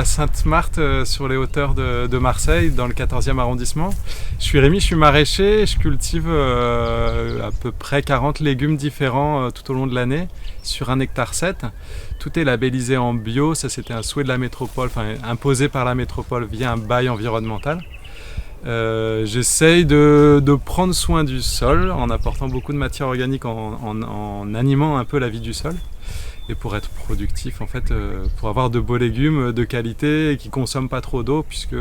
à Sainte-Marthe, sur les hauteurs de Marseille, dans le 14e arrondissement. Je suis Rémi, je suis maraîcher, je cultive à peu près 40 légumes différents tout au long de l'année, sur 1,7 hectare. Tout est labellisé en bio, ça c'était un souhait de la métropole, imposé par la métropole via un bail environnemental. J'essaye de prendre soin du sol en apportant beaucoup de matière organique, en animant un peu la vie du sol. Et pour être productif, en fait, pour avoir de beaux légumes de qualité et qui ne consomment pas trop d'eau, puisque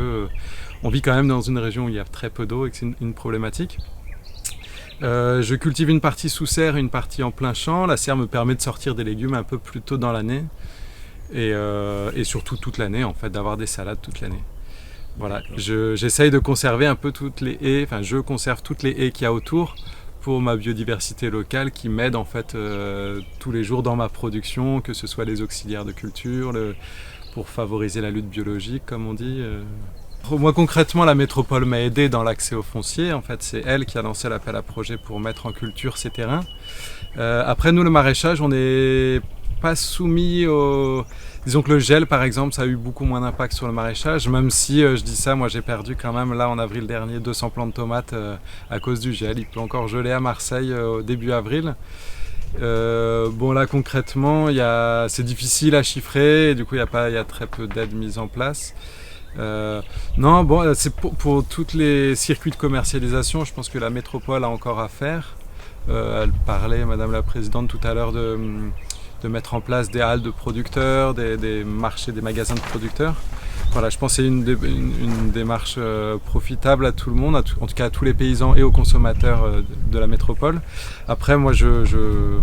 on vit quand même dans une région où il y a très peu d'eau et que c'est une problématique. Je cultive une partie sous serre et une partie en plein champ. La serre me permet de sortir des légumes un peu plus tôt dans l'année et surtout toute l'année, en fait, d'avoir des salades toute l'année. Voilà, j'essaye de conserver un peu toutes les haies, je conserve toutes les haies qu'il y a autour pour ma biodiversité locale qui m'aide en fait tous les jours dans ma production, que ce soit les auxiliaires de culture, pour favoriser la lutte biologique comme on dit. Moi concrètement, la métropole m'a aidé dans l'accès au foncier. En fait, c'est elle qui a lancé l'appel à projet pour mettre en culture ces terrains. Après, nous, le maraîchage, on n'est pas soumis au... Disons que le gel, par exemple, ça a eu beaucoup moins d'impact sur le maraîchage, même si, je dis ça, moi j'ai perdu quand même, là en avril dernier, 200 plants de tomates à cause du gel. Il peut encore geler à Marseille au début avril. Bon là concrètement, c'est difficile à chiffrer, et du coup il y a très peu d'aides mises en place. Non, bon, c'est pour tous les circuits de commercialisation, je pense que la métropole a encore à faire. Elle parlait, Madame la Présidente, tout à l'heure de mettre en place des halles de producteurs, des marchés, des magasins de producteurs. Voilà, je pense que c'est une démarche profitable à tout le monde, en tout cas à tous les paysans et aux consommateurs de la métropole. Après, moi, je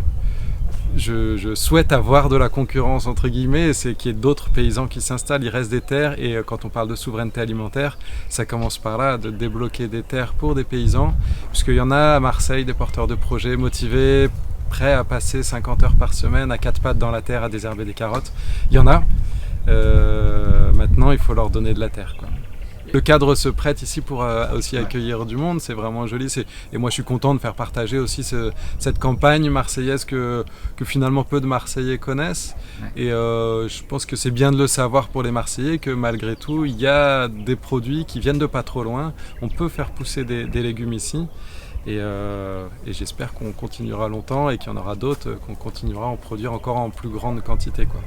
souhaite avoir de la concurrence, entre guillemets, c'est qu'il y ait d'autres paysans qui s'installent, il reste des terres, et quand on parle de souveraineté alimentaire, ça commence par là, de débloquer des terres pour des paysans, puisqu'il y en a à Marseille, des porteurs de projets motivés, prêts à passer 50 heures par semaine à quatre pattes dans la terre à désherber des carottes. Il y en a. Maintenant, il faut leur donner de la terre, quoi. Le cadre se prête ici pour aussi accueillir du monde, c'est vraiment joli. Et moi, je suis content de faire partager aussi cette campagne marseillaise que finalement peu de Marseillais connaissent. Et je pense que c'est bien de le savoir pour les Marseillais que malgré tout, il y a des produits qui viennent de pas trop loin. On peut faire pousser des légumes ici. Et j'espère qu'on continuera longtemps et qu'il y en aura d'autres, qu'on continuera à en produire encore en plus grande quantité, quoi.